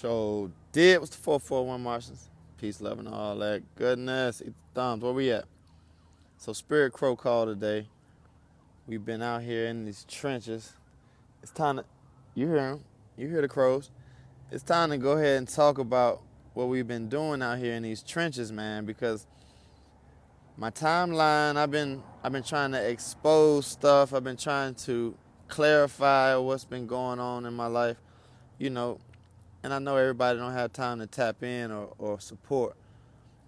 So did was the 441 Martians. Peace, love, and all that goodness. Eat the thumbs. Where we at? So Spirit Crow call today. We've been out here in these trenches. It's time to, you hear them. You hear the crows. It's time to go ahead and talk about what we've been doing out here in these trenches, man, because my timeline, I've been trying to expose stuff. I've been trying to clarify what's been going on in my life, you know, and I know everybody don't have time to tap in or support,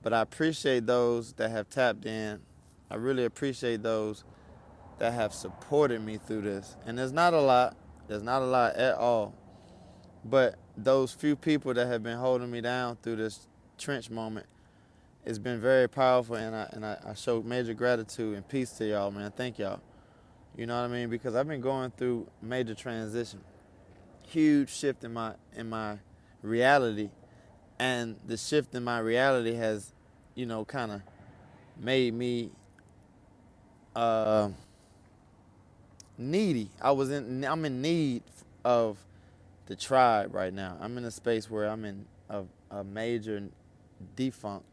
but I appreciate those that have tapped in. I really appreciate those that have supported me through this. And there's not a lot at all, but those few people that have been holding me down through this trench moment, it's been very powerful, and I show major gratitude and peace to y'all, man. Thank y'all. You know what I mean? Because I've been going through major transition, huge shift in my reality, and the shift in my reality has, kind of made me needy. I'm in need of the tribe right now. I'm in a space where I'm in a major defunct,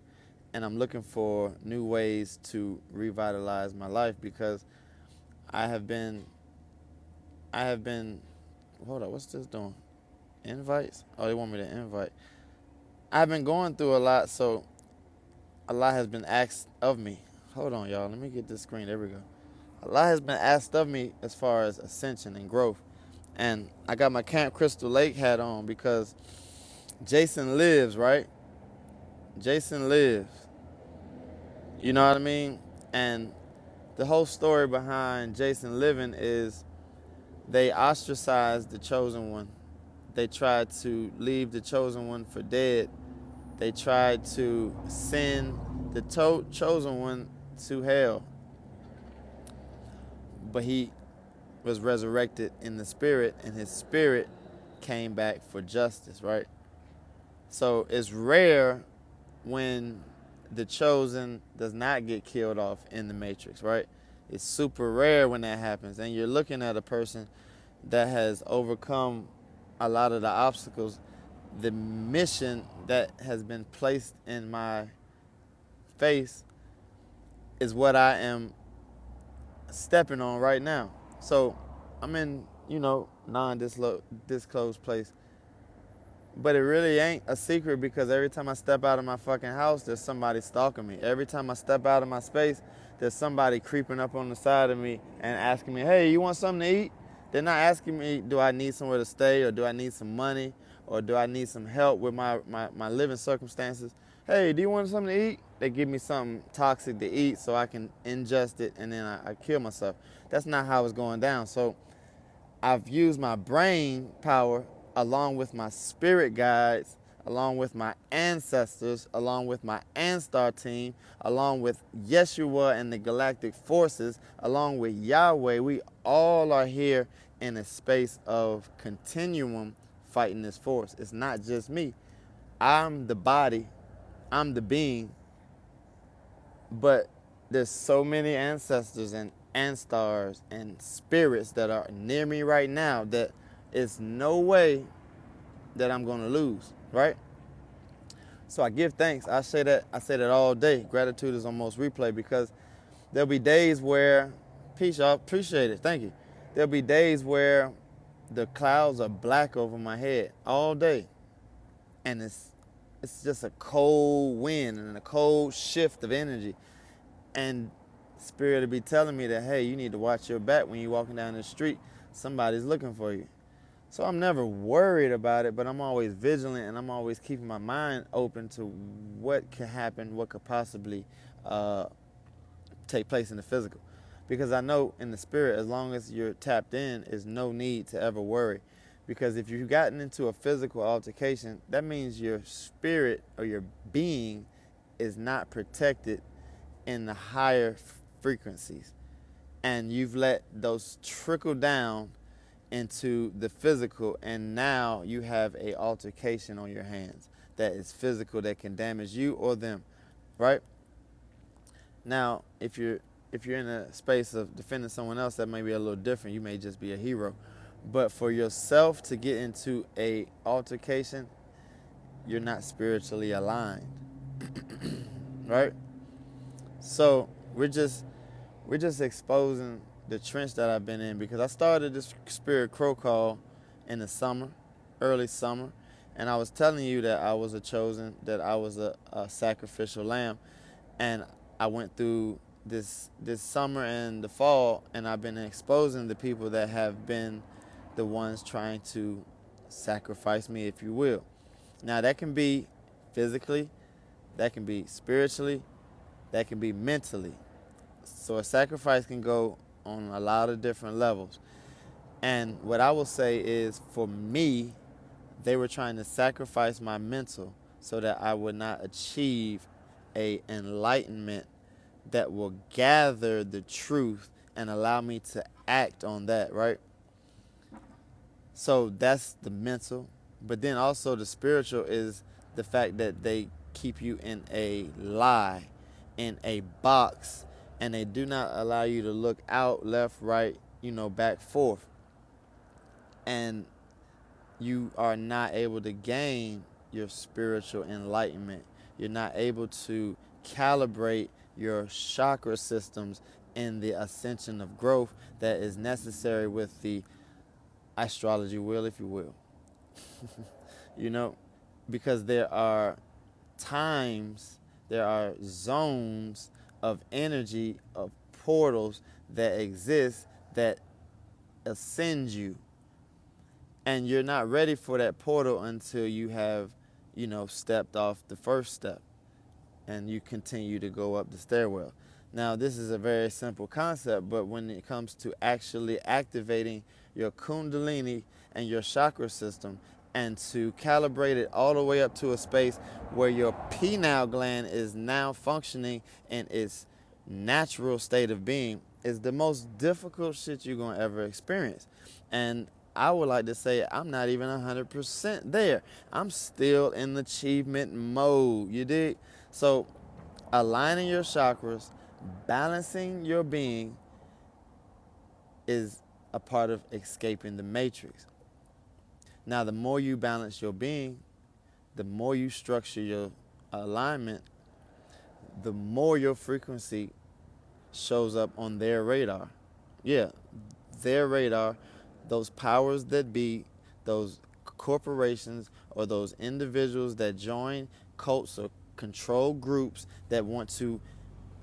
and I'm looking for new ways to revitalize my life because I have been, hold on, what's this doing? Invites? Oh, they want me to invite. I've been going through a lot, so a lot has been asked of me. Hold on, y'all, let me get this screen, there we go. A lot has been asked of me as far as ascension and growth. And I got my Camp Crystal Lake hat on because Jason lives, right? Jason lives. You know what I mean? And the whole story behind Jason living is they ostracized the chosen one. They tried to leave the chosen one for dead. They tried to send the chosen one to hell. But he was resurrected in the spirit, and his spirit came back for justice, right? So it's rare when the chosen does not get killed off in the Matrix, right? It's super rare when that happens. And you're looking at a person that has overcome a lot of the obstacles. The mission that has been placed in my face is what I am stepping on right now. So I'm in, non-disclosed place. But it really ain't a secret because every time I step out of my fucking house, there's somebody stalking me. Every time I step out of my space, there's somebody creeping up on the side of me and asking me, hey, you want something to eat? They're not asking me, do I need somewhere to stay, or do I need some money, or do I need some help with my living circumstances? Hey, do you want something to eat? They give me something toxic to eat so I can ingest it and then I kill myself. That's not how it's going down. So I've used my brain power along with my spirit guides, along with my ancestors, along with my Anstar team, along with Yeshua and the galactic forces, along with Yahweh. We all are here in a space of continuum fighting this force. It's not just me. I'm the body, I'm the being, but there's so many ancestors and Anstars and spirits that are near me right now that it's no way that I'm going to lose, right? So I give thanks. I say that all day. Gratitude is on most replay because there'll be days where, peace, y'all, appreciate it, thank you. There'll be days where the clouds are black over my head all day. And it's just a cold wind and a cold shift of energy. And Spirit will be telling me that, hey, you need to watch your back when you're walking down the street. Somebody's looking for you. So I'm never worried about it, but I'm always vigilant and I'm always keeping my mind open to what could happen, what could possibly take place in the physical. Because I know in the spirit, as long as you're tapped in, there's no need to ever worry. Because if you've gotten into a physical altercation, that means your spirit or your being is not protected in the higher frequencies. And you've let those trickle down into the physical, and now you have a altercation on your hands that is physical, that can damage you or them, right? Now, if you're in a space of defending someone else, that may be a little different. You may just be a hero. But for yourself to get into a altercation, you're not spiritually aligned, right? So we're just exposing the trench that I've been in, because I started this spirit crow call in the summer, early summer, and I was telling you that I was that I was a sacrificial lamb, and I went through this summer and the fall, and I've been exposing the people that have been the ones trying to sacrifice me, if you will. Now that can be physically, that can be spiritually, that can be mentally. So a sacrifice can go on a lot of different levels. And what I will say is, for me, they were trying to sacrifice my mental so that I would not achieve a enlightenment that will gather the truth and allow me to act on that, right? So that's the mental. But then also the spiritual is the fact that they keep you in a lie, in a box, and they do not allow you to look out, left, right, back, forth. And you are not able to gain your spiritual enlightenment. You're not able to calibrate your chakra systems in the ascension of growth that is necessary with the astrology wheel, if you will. Because there are times, there are zones of energy, of portals that exist that ascend you. And you're not ready for that portal until you have, stepped off the first step and you continue to go up the stairwell. Now, this is a very simple concept, but when it comes to actually activating your kundalini and your chakra system, and to calibrate it all the way up to a space where your pineal gland is now functioning in its natural state of being, is the most difficult shit you're going to ever experience. And I would like to say I'm not even 100% there. I'm still in achievement mode, you dig? So aligning your chakras, balancing your being is a part of escaping the matrix. Now, the more you balance your being, the more you structure your alignment, the more your frequency shows up on their radar. Yeah, their radar, those powers that be, those corporations or those individuals that join cults or control groups that want to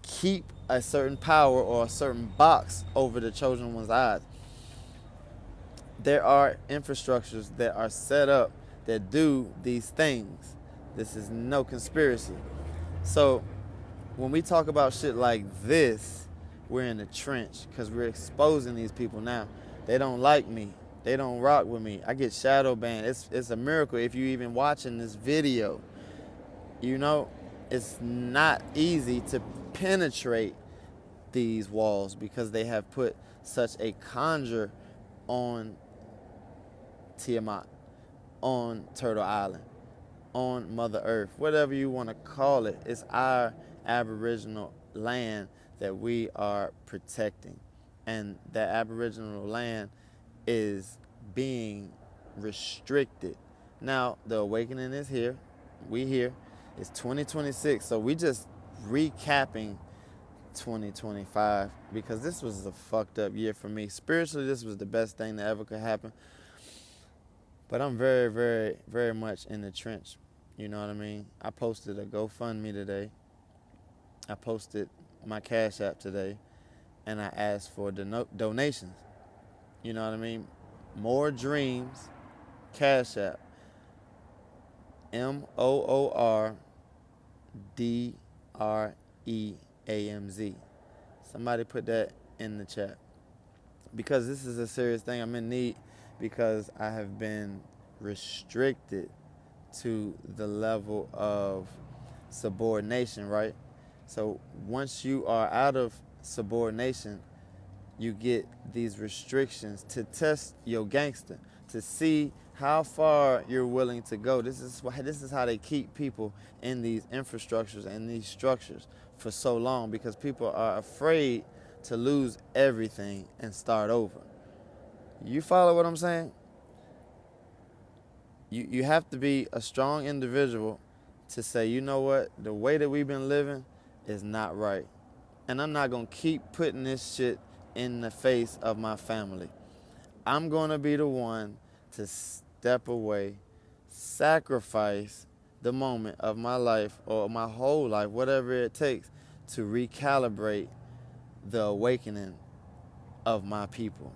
keep a certain power or a certain box over the chosen one's eyes. There are infrastructures that are set up that do these things. This is no conspiracy. So when we talk about shit like this, we're in the trench because we're exposing these people now. They don't like me. They don't rock with me. I get shadow banned. It's a miracle if you even watching this video. It's not easy to penetrate these walls because they have put such a conjure on Tiamat, on Turtle Island, on Mother Earth, whatever you want to call it. It's our Aboriginal land that we are protecting. And that Aboriginal land is being restricted. Now, the awakening is here. We here. It's 2026. So we just recapping 2025 because this was a fucked up year for me. Spiritually, this was the best thing that ever could happen. But I'm very, very, very much in the trench. You know what I mean? I posted a GoFundMe today. I posted my Cash App today. And I asked for donations. You know what I mean? Moordreamz, Cash App. Moordreamz. Somebody put that in the chat. Because this is a serious thing. I'm in need because I have been restricted to the level of subordination, right? So once you are out of subordination, you get these restrictions to test your gangster, to see how far you're willing to go. This is how they keep people in these infrastructures and these structures for so long, because people are afraid to lose everything and start over. You follow what I'm saying? You have to be a strong individual to say, you know what, the way that we've been living is not right. And I'm not going to keep putting this shit in the face of my family. I'm going to be the one to step away, sacrifice the moment of my life or my whole life, whatever it takes, to recalibrate the awakening of my people.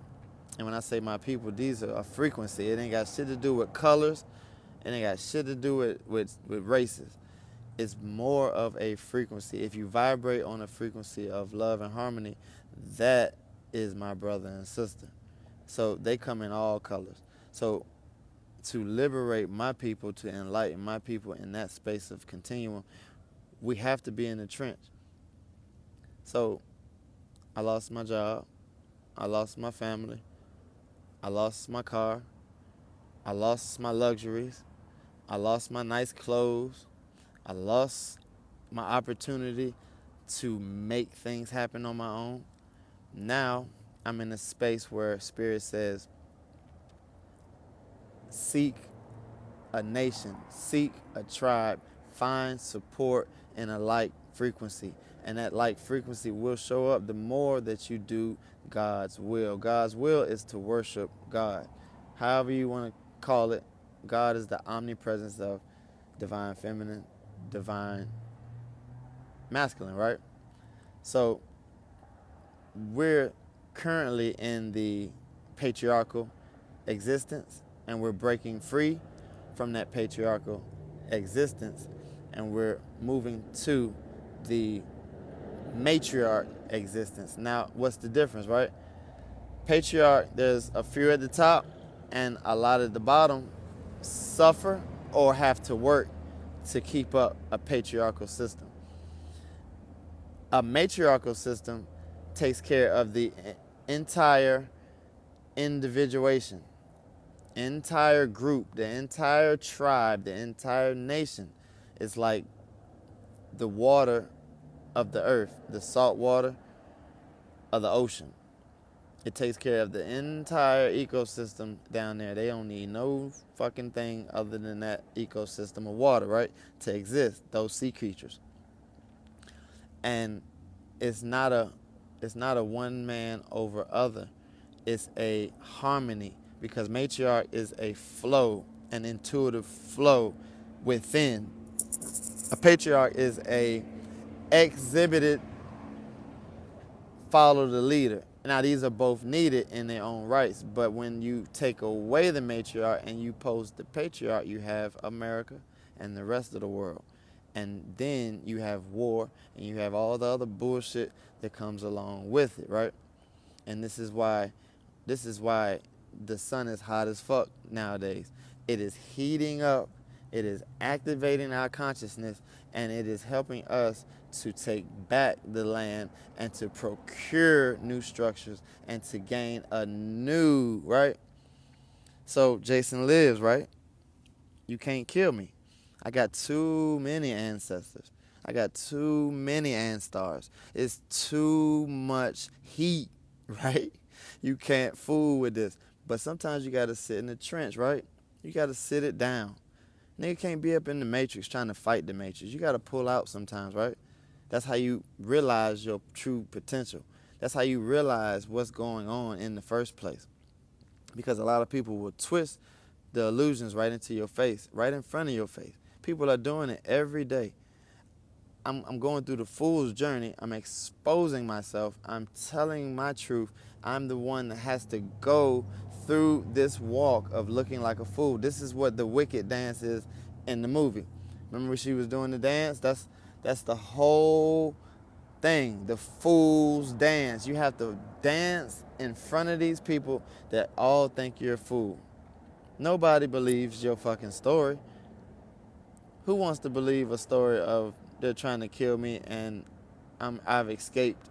And when I say my people, these are a frequency. It ain't got shit to do with colors. It ain't got shit to do with races. It's more of a frequency. If you vibrate on a frequency of love and harmony, that is my brother and sister. So they come in all colors. So to liberate my people, to enlighten my people in that space of continuum, we have to be in the trench. So I lost my job. I lost my family. I lost my car. I lost my luxuries. I lost my nice clothes. I lost my opportunity to make things happen on my own. Now I'm in a space where Spirit says, seek a nation, seek a tribe, find support in a like frequency. And that like frequency will show up the more that you do God's will. God's will is to worship God. However you want to call it, God is the omnipresence of divine feminine, divine masculine, right? So we're currently in the patriarchal existence, and we're breaking free from that patriarchal existence, and we're moving to the matriarch existence. Now, what's the difference, right? Patriarch, there's a few at the top, and a lot at the bottom suffer or have to work to keep up a patriarchal system. A matriarchal system takes care of the entire individuation, entire group, the entire tribe, the entire nation. It's like the water of the earth, the salt water of the ocean. It takes care of the entire ecosystem down there. They don't need no fucking thing other than that ecosystem of water, right, to exist, those sea creatures. And it's not a one man over other. It's a harmony, because matriarch is a flow, an intuitive flow within. A patriarch is a exhibited follow the leader. Now, these are both needed in their own rights, but when you take away the matriarch and you pose the patriarch, you have America and the rest of the world. And then you have war, and you have all the other bullshit that comes along with it, right? And this is why the sun is hot as fuck nowadays. It is heating up, it is activating our consciousness, and it is helping us to take back the land and to procure new structures and to gain a new, right? So Jason lives, right? You can't kill me. I got too many ancestors. I got too many Anstars. It's too much heat, right? You can't fool with this. But sometimes you got to sit in the trench, right? You got to sit it down. Nigga can't be up in the matrix trying to fight the matrix. You got to pull out sometimes, right? That's how you realize your true potential. That's how you realize what's going on in the first place. Because a lot of people will twist the illusions right into your face, right in front of your face. People are doing it every day. I'm going through the fool's journey. I'm exposing myself. I'm telling my truth. I'm the one that has to go through this walk of looking like a fool. This is what the wicked dance is in the movie. Remember when she was doing the dance? That's the whole thing, the fool's dance. You have to dance in front of these people that all think you're a fool. Nobody believes your fucking story. Who wants to believe a story of they're trying to kill me and I've escaped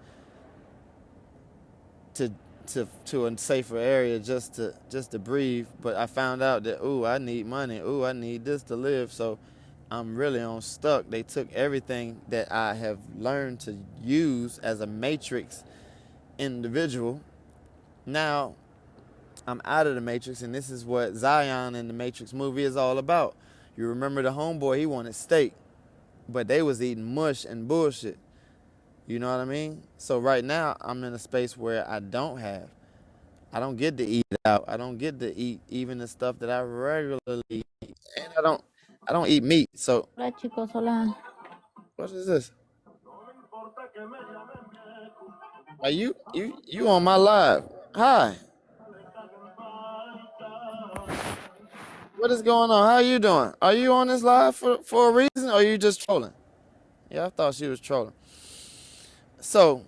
to a safer area just to breathe, but I found out that, ooh, I need money, ooh, I need this to live, so I'm really on stuck. They took everything that I have learned to use as a matrix individual. Now I'm out of the Matrix, and this is what Zion in the Matrix movie is all about. You remember the homeboy, he wanted steak, but they was eating mush and bullshit. You know what I mean? So right now, I'm in a space where I don't get to eat out. I don't get to eat even the stuff that I regularly eat. And I don't eat meat. So Hola chicos, hola. what is this? Are you on my live? Hi. What is going on? How are you doing? Are you on this live for a reason, or are you just trolling? Yeah, I thought she was trolling. So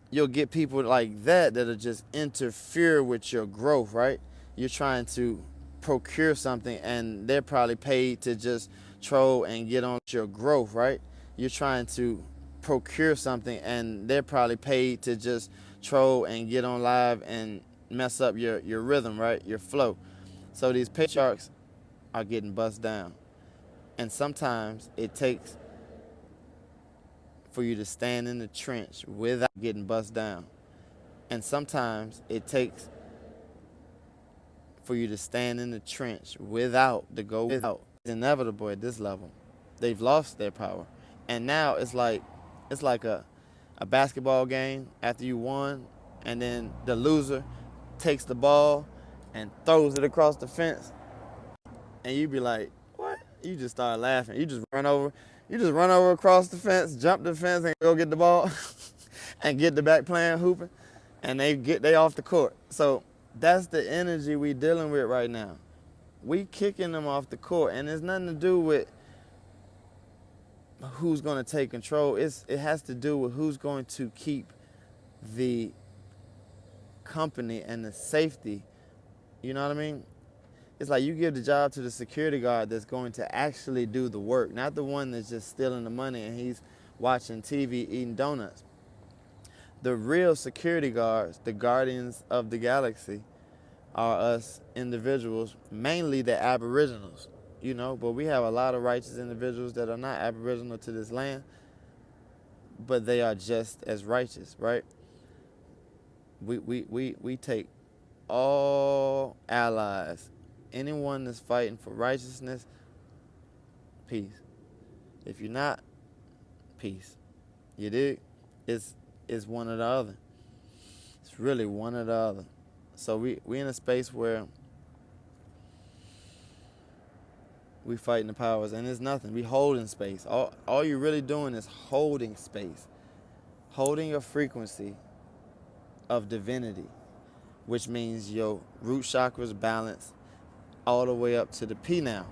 you'll get people like that that'll just interfere with your growth, right? You're trying to procure something, and they're probably paid to just troll and get on your growth, right? You're trying to procure something, and they're probably paid to just troll and get on live and mess up your rhythm, right? Your flow. So these patriarchs are getting bust down. And sometimes it takes for you to stand in the trench without getting bust down. And sometimes it takes for you to stand in the trench without the go without. It's inevitable at this level. They've lost their power. And now it's like a basketball game after you won, and then the loser takes the ball and throws it across the fence, and you be like, what? You just start laughing. You just run over across the fence, jump the fence, and go get the ball and get the back playing hooping, and they off the court. So that's the energy we dealing with right now. We kicking them off the court, and it's nothing to do with who's going to take control. It has to do with who's going to keep the company and the safety. You know what I mean? It's like you give the job to the security guard that's going to actually do the work, not the one that's just stealing the money and he's watching TV eating donuts. The real security guards, the guardians of the galaxy, are us individuals, mainly the aboriginals, you know, but we have a lot of righteous individuals that are not aboriginal to this land, but they are just as righteous, right? We take all allies, anyone that's fighting for righteousness, peace. If you're not, peace. You dig? It's one or the other. It's really one or the other. So we in a space where we fighting the powers, and it's nothing. We holding space. All you're really doing is holding space. Holding your frequency of divinity, which means your root chakra is balanced all the way up to the P now.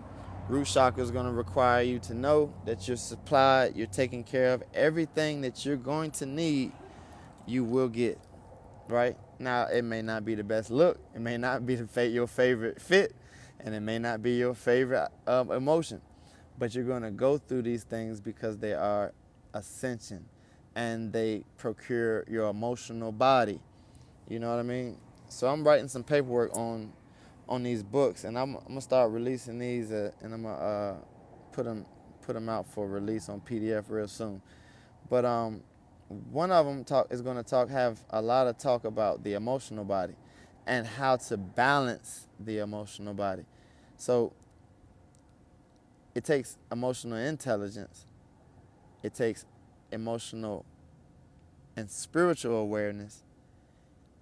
Root chakra is going to require you to know that you're supplied, you're taken care of. Everything that you're going to need, you will get, right? Now, it may not be the best look. It may not be your favorite fit, and it may not be your favorite emotion. But you're going to go through these things because they are ascension, and they procure your emotional body. You know what I mean? So I'm writing some paperwork on these books, and I'm gonna start releasing these, and I'm gonna put them out for release on PDF real soon. But one of them have a lot of talk about the emotional body and how to balance the emotional body. So it takes emotional intelligence. It takes emotional and spiritual awareness.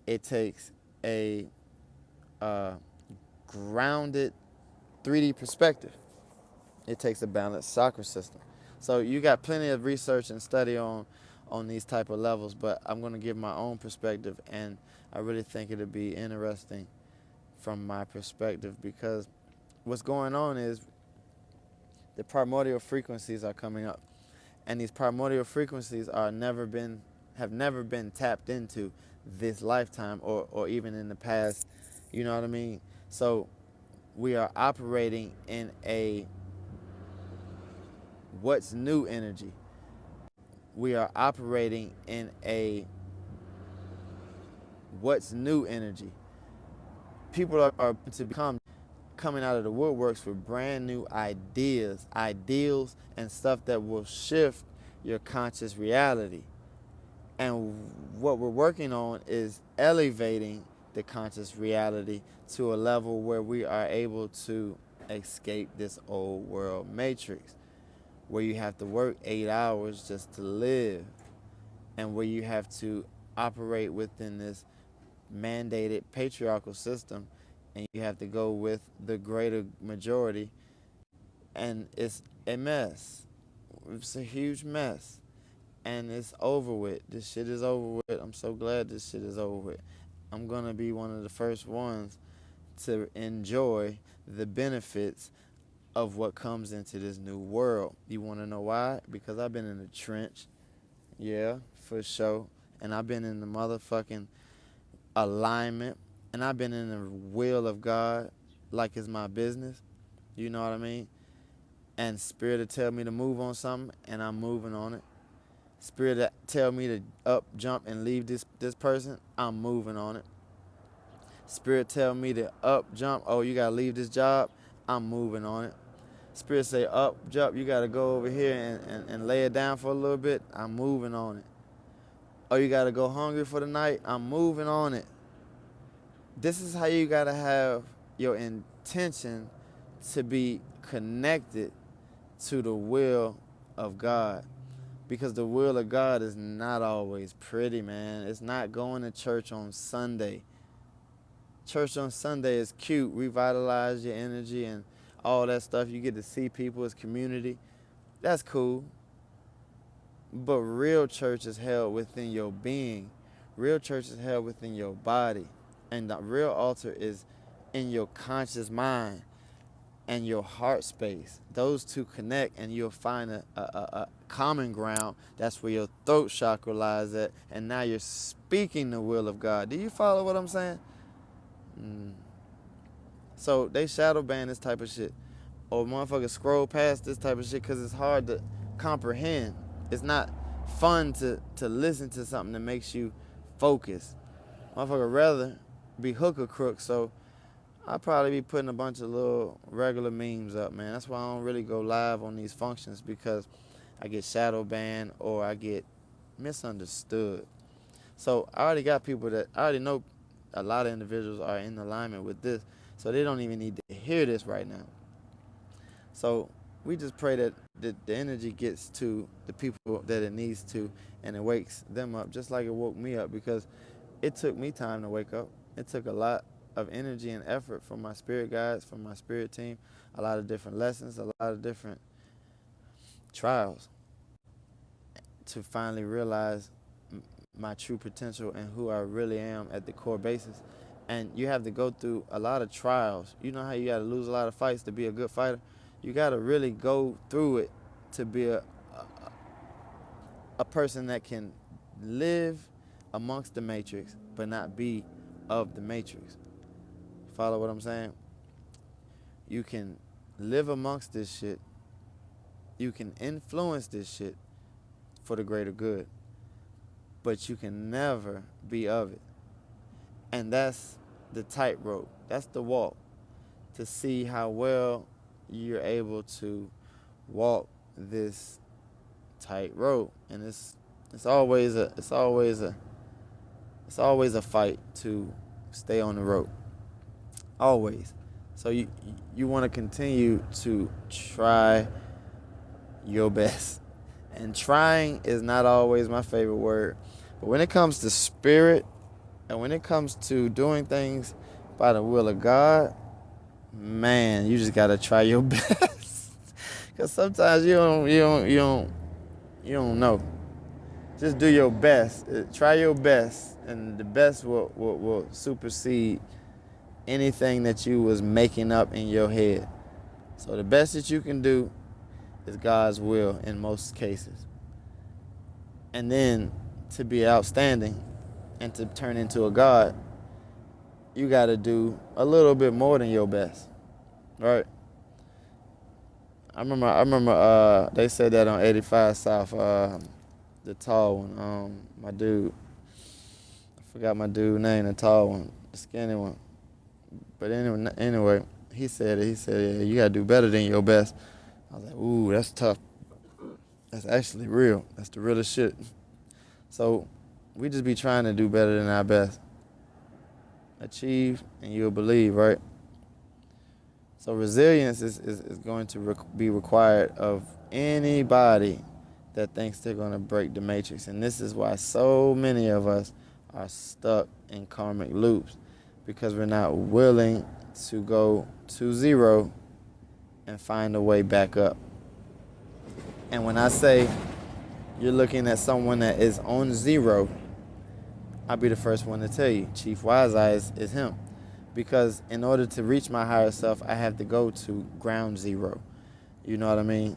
It takes a grounded 3D perspective. It takes a balanced chakra system. So you got plenty of research and study on these type of levels, but I'm going to give my own perspective, and I really think it'll be interesting from my perspective, because what's going on is the primordial frequencies are coming up, and these primordial frequencies have never been tapped into this lifetime or even in the past. You know what I mean? So we are operating in a what's new energy. We are operating in a what's new energy. People are to become coming out of the woodworks with brand new ideas, ideals, and stuff that will shift your conscious reality. And what we're working on is elevating the conscious reality to a level where we are able to escape this old world matrix, where you have to work 8 hours just to live, and where you have to operate within this mandated patriarchal system, and you have to go with the greater majority, and it's a mess. It's a huge mess, and it's over with. This shit is over with. I'm so glad this shit is over with. I'm gonna be one of the first ones to enjoy the benefits of what comes into this new world. You wanna know why? Because I've been in the trench, yeah, for sure, and I've been in the motherfucking alignment, and I've been in the will of God like it's my business. You know what I mean? And Spirit will tell me to move on something, and I'm moving on it. Spirit will tell me to up, jump, and leave this person, I'm moving on it. Spirit tell me to up, jump, oh, you gotta leave this job, I'm moving on it. Spirit say up, jump, you gotta go over here and lay it down for a little bit, I'm moving on it. Oh, you gotta go hungry for the night, I'm moving on it. This is how you gotta have your intention to be connected to the will of God. Because the will of God is not always pretty, man. It's not going to church on Sunday. Church on Sunday is cute, revitalize your energy and all that stuff. You get to see people as community. That's cool. But real church is held within your being. Real church is held within your body. And the real altar is in your conscious mind and your heart space. Those two connect, and you'll find a common ground. That's where your throat chakra lies at, and now you're speaking the will of God. Do you follow what I'm saying? So they shadow ban this type of shit, or motherfuckers scroll past this type of shit because it's hard to comprehend. It's not fun to listen to something that makes you focus. Motherfucker rather be hook or crook, so I'll probably be putting a bunch of little regular memes up, man. That's why I don't really go live on these functions, because I get shadow banned or I get misunderstood. So I already got people that I already know. A lot of individuals are in alignment with this, so they don't even need to hear this right now. So we just pray that the energy gets to the people that it needs to, and it wakes them up just like it woke me up, because it took me time to wake up. It took a lot of energy and effort from my spirit guides, from my spirit team, a lot of different lessons, a lot of different trials to finally realize my true potential and who I really am at the core basis. And you have to go through a lot of trials. You know how you got to lose a lot of fights to be a good fighter? You got to really go through it to be a person that can live amongst the matrix but not be of the matrix. Follow what I'm saying? You can live amongst this shit. You can influence this shit for the greater good. But you can never be of it. And that's the tightrope. That's the walk. To see how well you're able to walk this tightrope. And it's always a fight to stay on the rope. Always. So you want to continue to try your best. And trying is not always my favorite word. But when it comes to spirit, and when it comes to doing things by the will of God, man, you just gotta try your best. Cause sometimes you don't know. Just do your best. Try your best, and the best will supersede anything that you was making up in your head. So the best that you can do is God's will in most cases. And then to be outstanding and to turn into a God, you got to do a little bit more than your best, right? I remember they said that on 85 South, the tall one, my dude, I forgot my dude's name, the tall one, the skinny one. But anyway, he said, yeah, you got to do better than your best. I was like, ooh, that's tough. That's actually real. That's the realest shit. So we just be trying to do better than our best. achieve, and you'll believe, right? So resilience is going to be required of anybody that thinks they're going to break the matrix. And this is why so many of us are stuck in karmic loops, because we're not willing to go to zero and find a way back up. And when I say you're looking at someone that is on zero, I'll be the first one to tell you, Chief Wise Eyes is him. Because in order to reach my higher self, I have to go to ground zero. You know what I mean?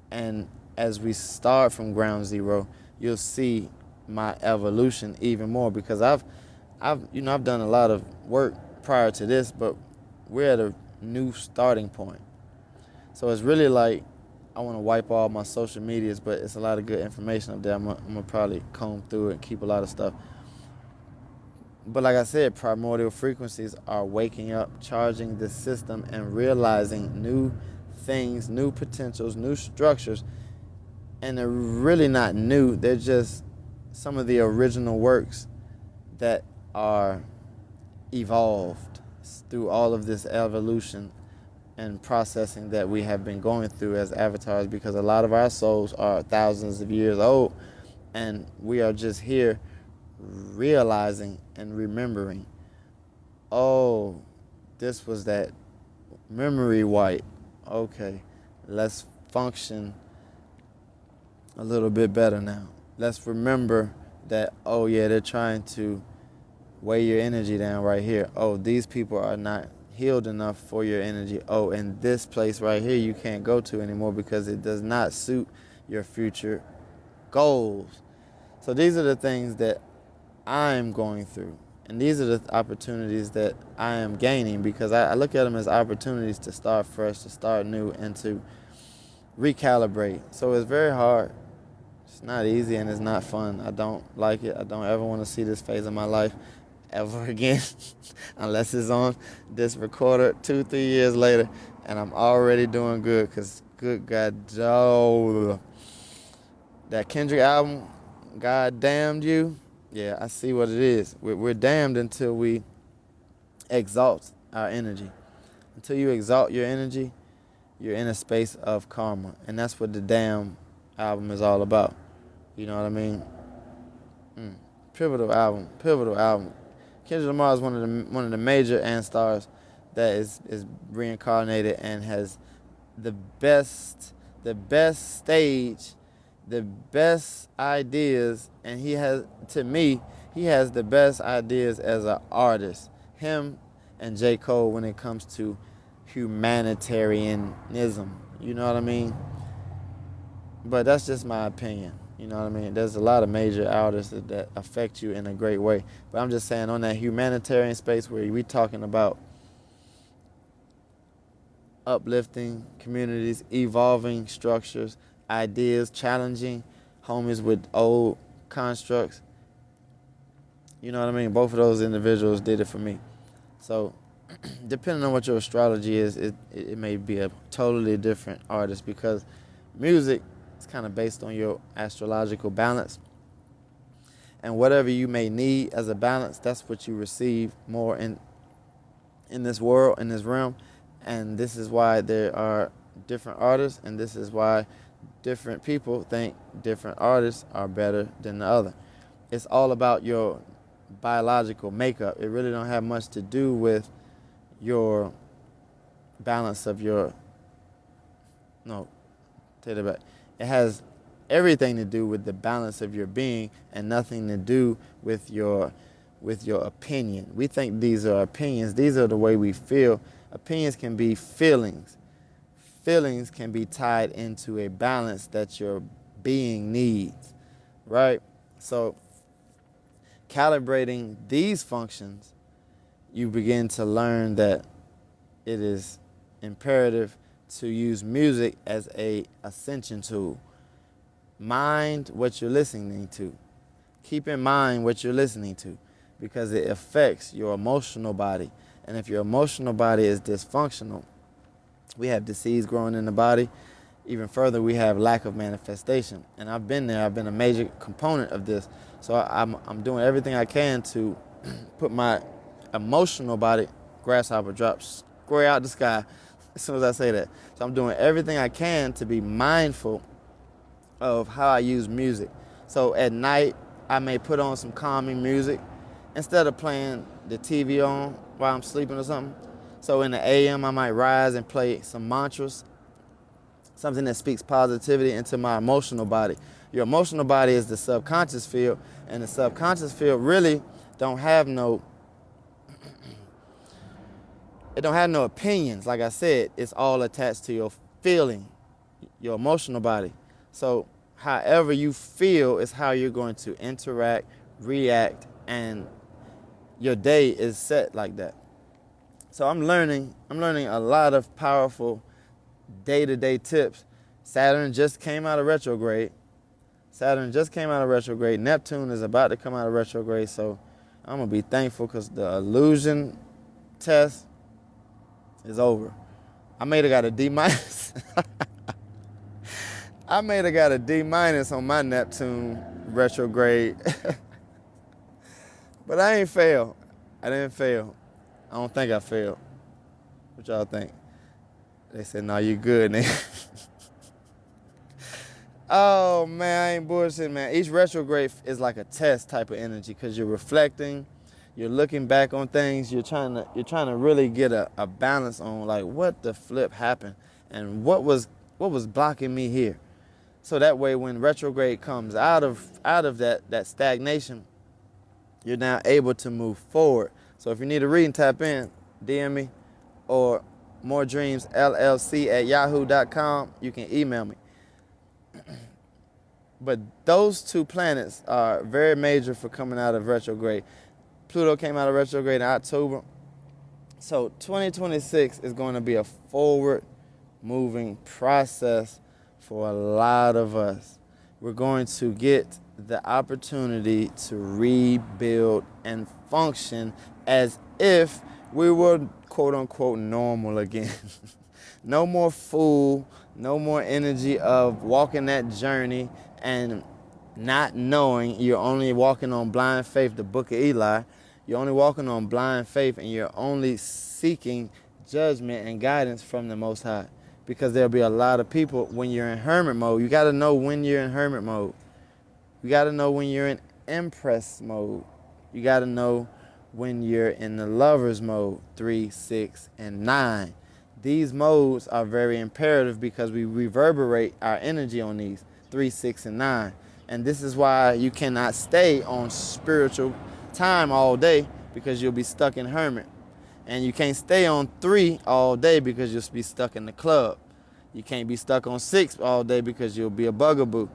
And as we start from ground zero, you'll see my evolution even more, because I've done a lot of work prior to this, but we're at a new starting point. So it's really like I want to wipe all my social medias, but it's a lot of good information up there. I'm gonna probably comb through it and keep a lot of stuff. But like I said, primordial frequencies are waking up, charging the system, and realizing new things, new potentials, new structures. And they're really not new. They're just some of the original works that are evolved through all of this evolution and processing that we have been going through as avatars, because a lot of our souls are thousands of years old, and we are just here realizing and remembering, oh, this was that memory wipe. Okay, let's function a little bit better now. Let's remember that, oh yeah, they're trying to weigh your energy down right here. Oh, these people are not healed enough for your energy. Oh, and this place right here you can't go to anymore because it does not suit your future goals. So these are the things that I'm going through, and these are the opportunities that I am gaining, because I look at them as opportunities to start fresh, to start new, and to recalibrate. So it's very hard. It's not easy, and it's not fun. I don't like it. I don't ever want to see this phase of my life ever again unless it's on this recorder 2-3 years later, and I'm already doing good, because good God, oh, that Kendrick album, God Damned You. Yeah, I see what it is. We're damned until we exalt our energy. Until you exalt your energy, you're in a space of karma. And that's what the Damn album is all about. You know what I mean? Pivotal album. Kendrick Lamar is one of the major stars that is reincarnated and has the best stage, the best ideas, and he has the best ideas as an artist. Him and J. Cole when it comes to humanitarianism. You know what I mean? But that's just my opinion. You know what I mean? There's a lot of major artists that affect you in a great way. But I'm just saying, on that humanitarian space where we talking about uplifting communities, evolving structures, ideas, challenging homies with old constructs. You know what I mean? Both of those individuals did it for me. So depending on what your astrology is, it may be a totally different artist, because music is kind of based on your astrological balance. And whatever you may need as a balance, that's what you receive more in this world, in this realm. And this is why there are different artists, and this is why different people think different artists are better than the other. It's all about your biological makeup. It really don't have much to do with your balance of your, no, take that back. It has everything to do with the balance of your being, and nothing to do with your opinion. We think these are opinions. These are the way we feel. Opinions can be feelings. Feelings can be tied into a balance that your being needs, right? So calibrating these functions, you begin to learn that it is imperative to use music as a ascension tool. Mind what you're listening to. Keep in mind what you're listening to, because it affects your emotional body. And if your emotional body is dysfunctional, we have disease growing in the body. Even further, we have lack of manifestation. And I've been there. I've been a major component of this. So I'm doing everything I can to put my emotional body, grasshopper drops square out the sky as soon as I say that. So I'm doing everything I can to be mindful of how I use music. So at night, I may put on some calming music instead of playing the TV on while I'm sleeping or something. So in the AM, I might rise and play some mantras, something that speaks positivity into my emotional body. Your emotional body is the subconscious field, and the subconscious field really don't have no opinions. Like I said, it's all attached to your feeling, your emotional body. So however you feel is how you're going to interact, react, and your day is set like that. So I'm learning a lot of powerful day-to-day tips. Saturn just came out of retrograde. Neptune is about to come out of retrograde, so I'm going to be thankful because the illusion test is over. I may have got a D-. I may have got a D- on my Neptune retrograde. But I ain't fail. I didn't fail. I don't think I failed. What y'all think? They said, no, you good, nigga. Oh, man, I ain't bullshit, man. Each retrograde is like a test type of energy because you're reflecting, you're looking back on things, you're trying to really get a balance on like what the flip happened and what was blocking me here. So that way when retrograde comes out of that stagnation, you're now able to move forward. So if you need a reading, tap in, DM me, or Moordreamzllc@yahoo.com. You can email me. But those two planets are very major for coming out of retrograde. Pluto came out of retrograde in October. So 2026 is going to be a forward-moving process for a lot of us. We're going to get the opportunity to rebuild and function as if we were quote-unquote normal again. No more fool, no more energy of walking that journey and not knowing you're only walking on blind faith, the book of Eli. You're only walking on blind faith and you're only seeking judgment and guidance from the Most High. Because there'll be a lot of people when you're in hermit mode. You got to know when you're in hermit mode. You got to know when you're in empress mode. You got to know when you're in the lover's mode, 3, 6, and 9. These modes are very imperative because we reverberate our energy on these, 3, 6, and 9. And this is why you cannot stay on spiritual time all day because you'll be stuck in hermit. And you can't stay on 3 all day because you'll be stuck in the club. You can't be stuck on 6 all day because you'll be a bugaboo.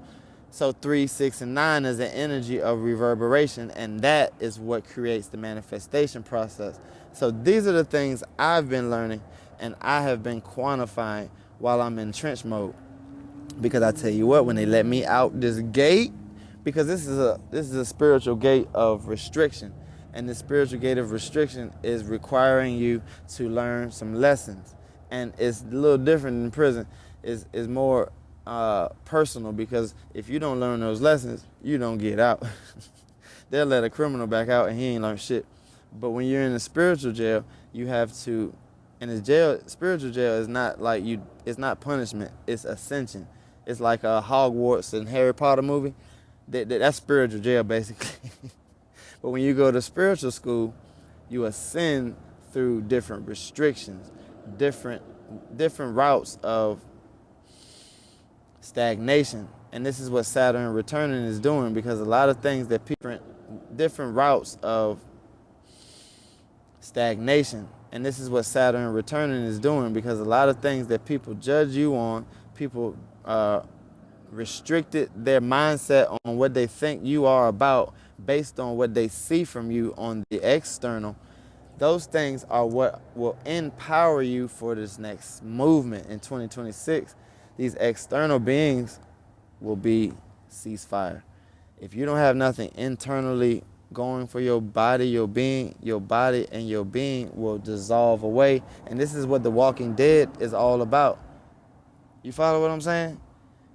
So 3, 6, and 9 is the energy of reverberation, and that is what creates the manifestation process. So these are the things I've been learning and I have been quantifying while I'm in trench mode. Because I tell you what, when they let me out this gate, because this is a spiritual gate of restriction, and the spiritual gate of restriction is requiring you to learn some lessons, and it's a little different than prison. It's more personal, because if you don't learn those lessons, you don't get out. They'll let a criminal back out and he ain't learned shit. But when you're in a spiritual jail, you have to, and spiritual jail is not like it's not punishment, it's ascension. It's like a Hogwarts and Harry Potter movie. That's spiritual jail, basically. But when you go to spiritual school, you ascend through different restrictions, different routes of stagnation. And this is what Saturn returning is doing, because a lot of things that people, different routes of stagnation. And this is what Saturn returning is doing, because a lot of things that people judge you on, people restricted their mindset on what they think you are about based on what they see from you on the external. Those things are what will empower you for this next movement in 2026. These external beings will be ceasefire. If you don't have nothing internally going for your body, your body and your being will dissolve away. And this is what The Walking Dead is all about. You follow what I'm saying?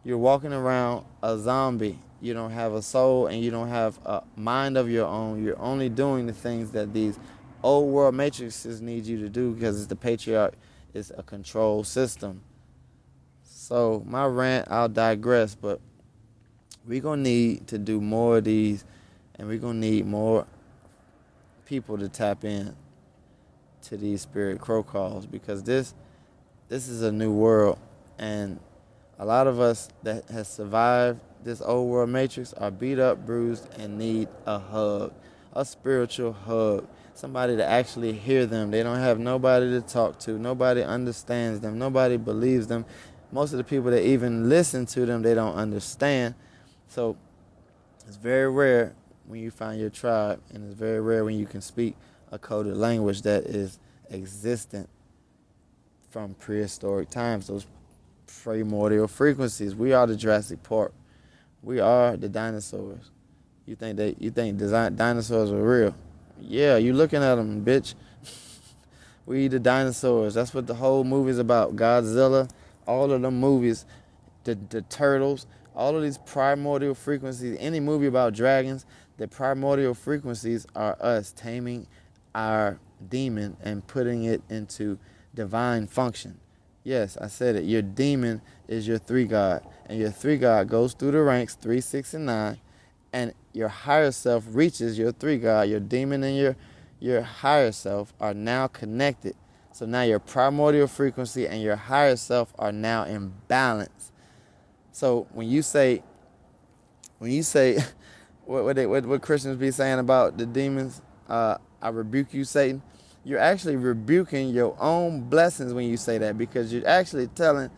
You're walking around a zombie. You don't have a soul and you don't have a mind of your own. You're only doing the things that these old world matrices need you to do, because it's the patriarch. It's a control system. So my rant, I'll digress, but we're going to need to do more of these, and we're going to need more people to tap in to these spirit crow calls, because this is a new world, and a lot of us that has survived this old world matrix are beat up, bruised, and need a hug, a spiritual hug, somebody to actually hear them. They don't have nobody to talk to. Nobody understands them. Nobody believes them. Most of the people that even listen to them, they don't understand. So it's very rare when you find your tribe, and it's very rare when you can speak a coded language that is existent from prehistoric times, those primordial frequencies. We are the Jurassic Park. We are the dinosaurs. You think dinosaurs are real? Yeah, you looking at them, bitch. We the dinosaurs. That's what the whole movie's about. Godzilla, all of them movies, the turtles, all of these primordial frequencies. Any movie about dragons, the primordial frequencies are us taming our demon and putting it into divine function. Yes, I said it. Your demon is your 3 God, and your 3 God goes through the ranks 3, 6, and 9, and your higher self reaches your 3 God. Your demon and your higher self are now connected. So now your primordial frequency and your higher self are now in balance. So when you say what Christians be saying about the demons, I rebuke you, Satan. You're actually rebuking your own blessings when you say that, because you're actually telling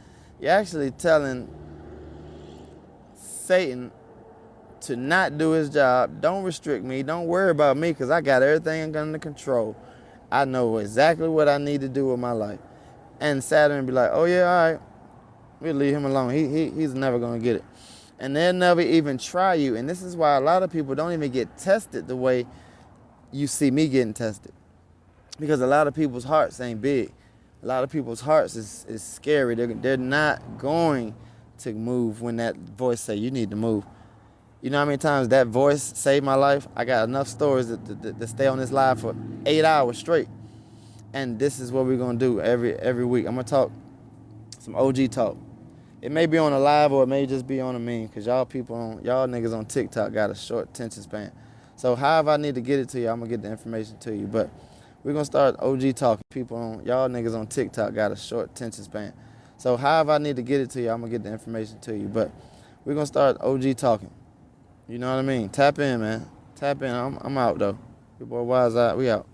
Satan to not do his job. Don't restrict me. Don't worry about me, because I got everything under control. I know exactly what I need to do with my life. And Saturn be like, oh yeah, all right, we'll leave him alone. He's never gonna get it. And they'll never even try you. And this is why a lot of people don't even get tested the way you see me getting tested. Because a lot of people's hearts ain't big. A lot of people's hearts is scary. They're not going to move when that voice say you need to move. You know how many times that voice saved my life? I got enough stories to stay on this live for 8 hours straight. And this is what we're going to do every week. I'm going to talk some OG talk. It may be on a live, or it may just be on a meme, because y'all niggas on TikTok got a short attention span. So however I need to get it to you, I'm going to get the information to you. But we're going to start OG talking. Y'all niggas on TikTok got a short attention span. So however I need to get it to you, I'm going to get the information to you. But we're going to start OG talking. You know what I mean? Tap in, man. Tap in. I'm out, though. Your boy Wise Out. We out.